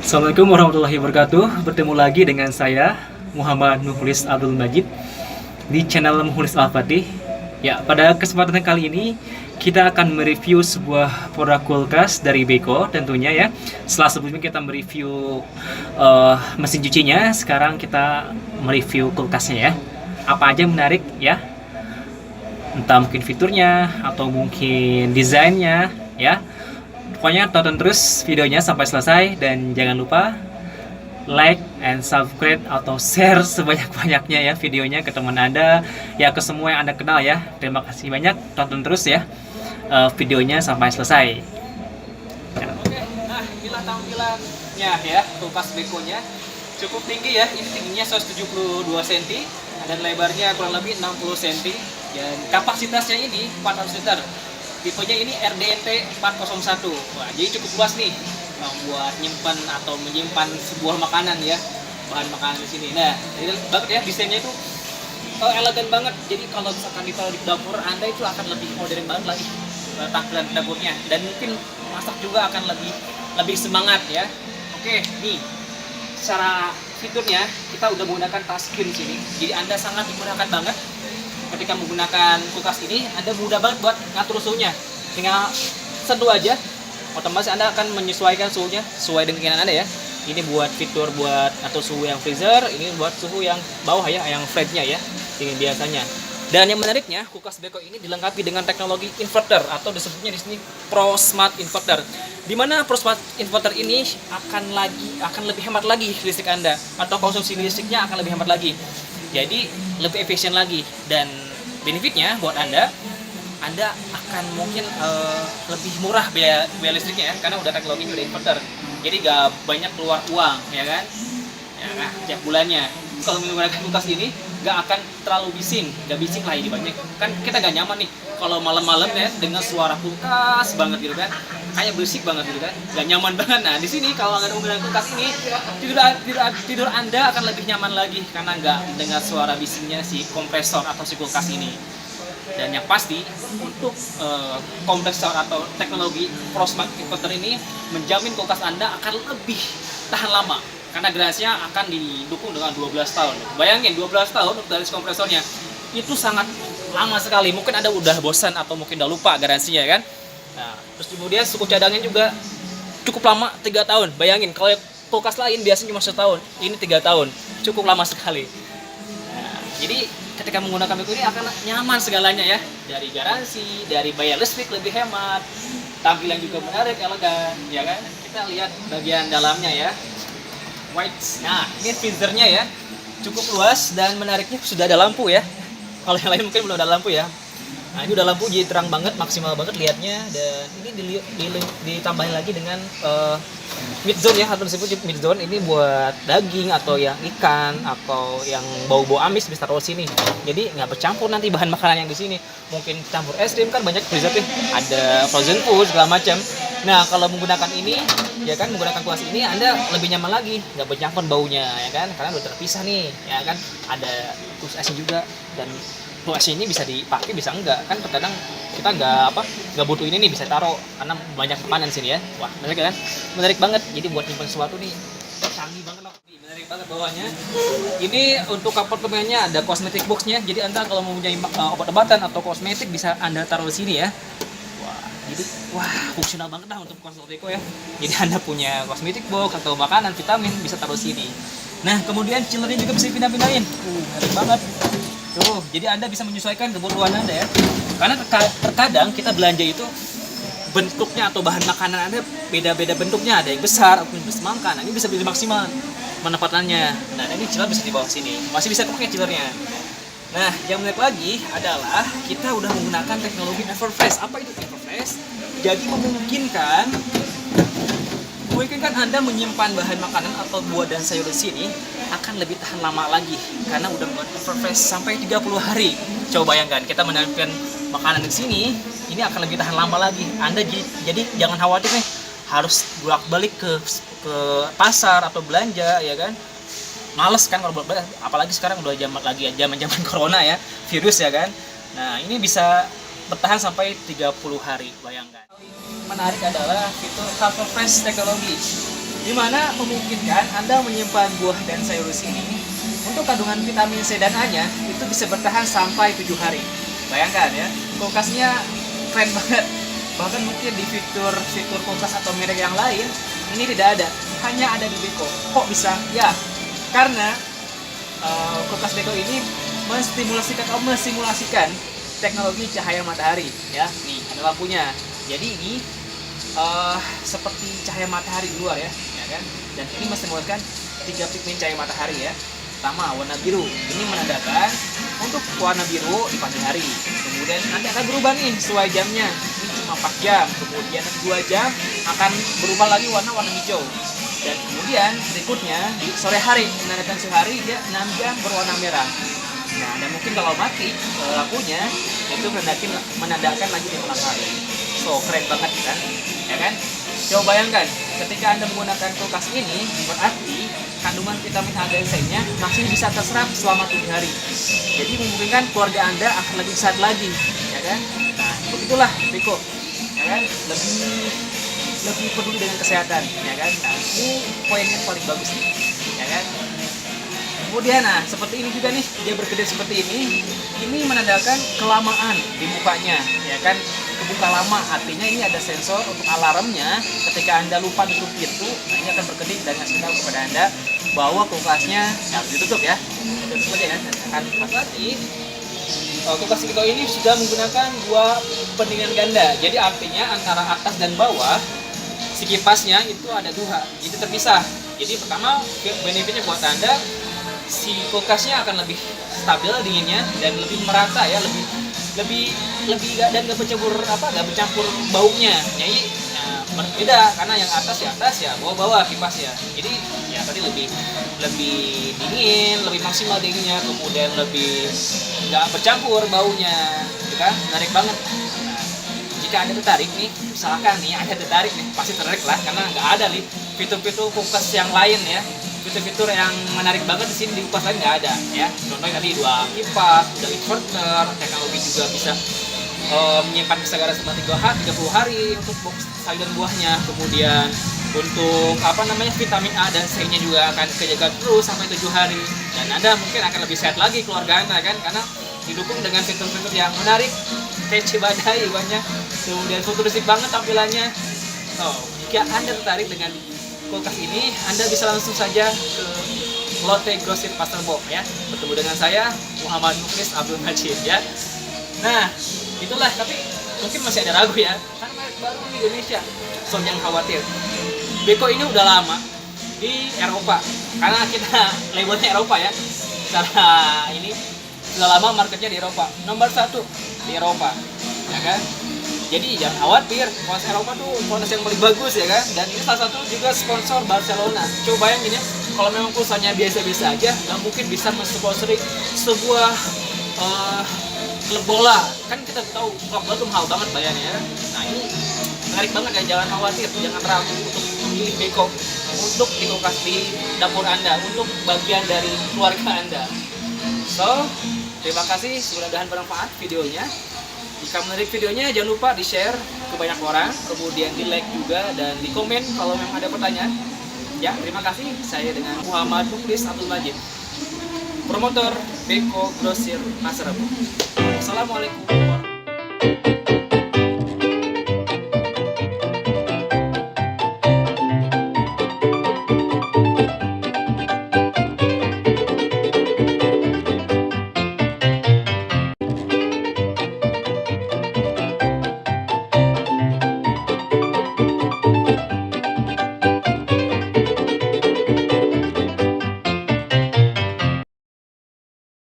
Assalamualaikum warahmatullahi wabarakatuh. Bertemu lagi dengan saya Muhammad Mukhlis Abdul Majid di channel Mukhlis Al-Fatih. Ya, pada kesempatan kali ini kita akan mereview sebuah produk kulkas dari Beko tentunya ya. Setelah sebelumnya kita mereview mesin cucinya, sekarang kita mereview kulkasnya ya. Apa aja yang menarik ya? Entah mungkin fiturnya atau mungkin desainnya ya. Pokoknya tonton terus videonya sampai selesai dan jangan lupa like and subscribe atau share sebanyak-banyaknya ya videonya ke teman Anda, ya ke semua yang Anda kenal ya. Terima kasih banyak, tonton terus ya videonya sampai selesai. Oke, nah inilah tampilannya ya, kulkas Beko-nya. Cukup tinggi ya, ini tingginya 172 cm dan lebarnya kurang lebih 60 cm dan kapasitasnya ini 400 liter. Tipenya ini RDNT 401. Wah, jadi cukup luas nih buat nyimpan atau menyimpan sebuah makanan ya, bahan makanan di sini. Nah, ini banget ya, desainnya itu elegan banget. Jadi kalau misalkan ditaruh di dapur Anda itu akan lebih modern banget lagi tampilan dapurnya, dan mungkin masak juga akan lebih semangat ya. Oke, nih secara fiturnya kita udah menggunakan touchscreen sini. Jadi Anda sangat dimudahkan banget ketika menggunakan kulkas ini. Anda mudah banget buat ngatur suhunya, tinggal sentuh aja otomatis Anda akan menyesuaikan suhunya sesuai dengan keinginan Anda ya. Ini buat fitur buat atur suhu yang freezer, ini buat suhu yang bawah ya, yang flatnya ya, ini biasanya. Dan yang menariknya, kulkas Beko ini dilengkapi dengan teknologi inverter atau disebutnya di sini Pro Smart Inverter. Di mana Pro Smart Inverter ini akan lebih hemat lagi listrik Anda, atau konsumsi listriknya akan lebih hemat lagi. Jadi lebih efisien lagi, dan benefitnya buat Anda akan mungkin lebih murah biaya listriknya ya, karena udah teknologinya udah inverter. Jadi gak banyak keluar uang ya kan, ya, nah, tiap bulannya. Kalau menggunakan kulkas ini gak akan terlalu bising, gak bising lah ini banyak. Kan kita gak nyaman nih kalau malam-malam ya dengan suara kulkas banget gitu kan, kayak berisik banget gitu kan, gak nyaman banget. Nah di sini kalau nggak menggunakan kulkas ini, tidur Anda akan lebih nyaman lagi karena nggak dengar suara bisingnya si kompresor atau si kulkas ini. Dan yang pasti untuk kompresor atau teknologi Pro Smart Inverter ini menjamin kulkas Anda akan lebih tahan lama, karena garansinya akan didukung dengan 12 tahun. Bayangin 12 tahun untuk garis kompresornya, itu sangat lama sekali. Mungkin Anda udah bosan atau mungkin udah lupa garansinya kan. Nah, terus kemudian suku cadangnya juga cukup lama, 3 tahun. Bayangin kalau kulkas lain biasanya cuma setahun, ini 3 tahun, cukup lama sekali. Nah, jadi ketika menggunakan Beko ini akan nyaman segalanya ya, dari garansi, dari bayar listrik lebih hemat, tampilan juga menarik, elegan ya kan. Kita lihat bagian dalamnya ya, white. Nah ini freezernya ya, cukup luas dan menariknya sudah ada lampu ya. Kalau yang lain mungkin belum ada lampu ya. Nah ini udah lampu, jadi terang banget, maksimal banget lihatnya. Dan ini ditambahin lagi dengan mid zone ya, atau disebut mid zone. Ini buat daging atau yang ikan atau yang bau-bau amis bisa taruh sini. Jadi nggak bercampur nanti bahan makanan yang di sini. Mungkin campur es krim kan banyak freezer nih, ada frozen food segala macam. Nah kalau menggunakan ini ya kan, menggunakan kulkas ini Anda lebih nyaman lagi, nggak bercampur baunya ya kan, karena udah terpisah nih ya kan. Ada kulkas es juga, dan kulkas ini bisa dipakai bisa enggak kan, terkadang kita nggak butuh ini nih, bisa taruh karena banyak makanan sini ya. Wah menarik kan, menarik banget. Jadi buat nyimpan sesuatu nih canggih banget loh, menarik banget bawahnya. Ini untuk apartemennya ada cosmetic boxnya, jadi Anda kalau mau punya obat-obatan atau kosmetik bisa Anda taruh di sini ya. Jadi fungsional banget lah untuk kulkas Beko ya. Jadi Anda punya cosmetic box atau makanan, vitamin bisa taruh sini. Nah kemudian chillernya juga bisa pindah-pindahin, menarik banget. Tuh, jadi Anda bisa menyesuaikan kebutuhan Anda ya. Karena terkadang kita belanja itu bentuknya atau bahan makanan Anda beda-beda bentuknya, ada yang besar ataupun semangka. Nah, ini bisa lebih maksimal penempatannya. Nah, ini chiller bisa di bawah sini. Masih bisa pakai chillernya. Nah, yang menarik lagi adalah kita udah menggunakan teknologi Everfresh. Apa itu Everfresh? Jadi memungkinkan Anda menyimpan bahan makanan atau buah dan sayur di sini akan lebih tahan lama lagi karena udah buat Everfresh sampai 30 hari. Coba bayangkan kita menyimpan makanan di sini, ini akan lebih tahan lama lagi. Anda jadi jangan khawatir nih harus bolak-balik ke pasar atau belanja ya kan. Males kan kalau bolak-balik, apalagi sekarang udah zaman corona ya, virus ya kan. Nah, ini bisa bertahan sampai 30 hari, bayangkan. Menarik adalah fitur Everfresh teknologi. dimana memungkinkan Anda menyimpan buah dan sayur di sini untuk kandungan vitamin C dan A-nya itu bisa bertahan sampai 7 hari. Bayangkan ya, kulkasnya keren banget. Bahkan mungkin di fitur kulkas atau merek yang lain ini tidak ada, hanya ada di Beko. Kok bisa? Ya, karena kulkas Beko ini mensimulasikan teknologi cahaya matahari. Ya, nih ada lampunya. Jadi ini seperti cahaya matahari di luar ya kan? Dan ini mensimulasikan 3 pigmen cahaya matahari ya. Pertama, warna biru. Ini menandakan untuk warna biru di pagi hari. Kemudian nanti akan berubah nih sesuai jamnya. Ini cuma 4 jam. Kemudian 2 jam akan berubah lagi warna hijau. Dan kemudian berikutnya di sore hari, menandakan sore hari dia 6 jam berwarna merah. Nah, dan mungkin kalau mati lampunya itu menandakan lagi di malam hari. So, keren banget kan? Ya kan? Coba bayangkan, ketika Anda menggunakan kulkas ini, berarti kandungan vitamin A dan C-nya masih bisa terserap selama 7 hari. Jadi memungkinkan keluarga Anda akan lebih sehat lagi, ya kan? Nah, begitulah Beko, ya kan? Lebih peduli dengan kesehatan, ya kan? Nah, ini poin yang paling bagus nih, ya kan? Kemudian, nah seperti ini juga nih, dia berkedip seperti ini menandakan kelamaan di mukanya, ya kan? Kebuka lama, artinya ini ada sensor untuk alarmnya. Ketika Anda lupa tutup pintu, nah ini akan berkedip dan ngasih tahu kepada Anda bahwa kulkasnya harus ditutup ya. Tutup aja kan, akan mati. Kulkas Beko ini sudah menggunakan 2 pendinginan ganda, jadi artinya antara atas dan bawah si kipasnya itu ada 2, jadi terpisah. Jadi pertama benefitnya buat Anda, si kulkasnya akan lebih stabil dinginnya dan lebih merata ya, lebih dan nggak bercampur baunya. Jadi berbeda karena yang atas ya bawah kipas ya. Jadi ya tadi lebih dingin, lebih maksimal dinginnya, kemudian lebih nggak bercampur baunya, gitu kan? Menarik banget. Nah, jika Anda tertarik nih, misalkan nih Anda tertarik nih, pasti tertarik lah karena nggak ada nih fitur-fitur kulkas yang lain ya. Fitur-fitur yang menarik banget di sini di kulkas lain nggak ada ya. Contohnya tadi 2 kipas, udah inverter, teknologi juga bisa menyimpan segala selama 30 hari untuk sayur dan buahnya. Kemudian untuk vitamin A dan C-nya juga akan kejaga terus sampai 7 hari. Dan Anda mungkin akan lebih sehat lagi keluarga Anda kan, karena didukung dengan fitur-fitur yang menarik, kece badai banyak, kemudian futuristik banget tampilannya. Jika Anda tertarik dengan kulkas ini, Anda bisa langsung saja ke Lotte Grosir Pasar Bo ya. Bertemu dengan saya Muhammad Mukhlis Abdul Majid ya. Nah, itulah, tapi mungkin masih ada ragu ya, karena merek baru di Indonesia. So jangan khawatir. Beko ini udah lama di Eropa, karena kita labelnya Eropa ya. Secara ini sudah lama marketnya di Eropa, nomor 1 di Eropa, ya kan? Jadi jangan khawatir, kulkas Eropa tuh kulkas yang paling bagus ya kan. Dan ini salah satu juga sponsor Barcelona. Coba bayangin ya, kalau memang pulsanya biasa-biasa aja, nggak mungkin bisa mensponsori sebuah klub bola. Kan kita tahu klub bola tuh mahal banget bayarnya ya. Nah ini menarik banget ya, jangan khawatir, jangan ragu untuk memilih Beko untuk di kulkas di dapur Anda, untuk bagian dari keluarga Anda. So, terima kasih, mudah-mudahan bermanfaat videonya. Jika menarik videonya, jangan lupa di-share ke banyak orang, kemudian di-like juga, dan di komen kalau memang ada pertanyaan. Ya, terima kasih. Saya dengan Muhammad Mukhlis Abdul Majid, promotor Beko Grosir Pasar Rebo. Wassalamualaikum.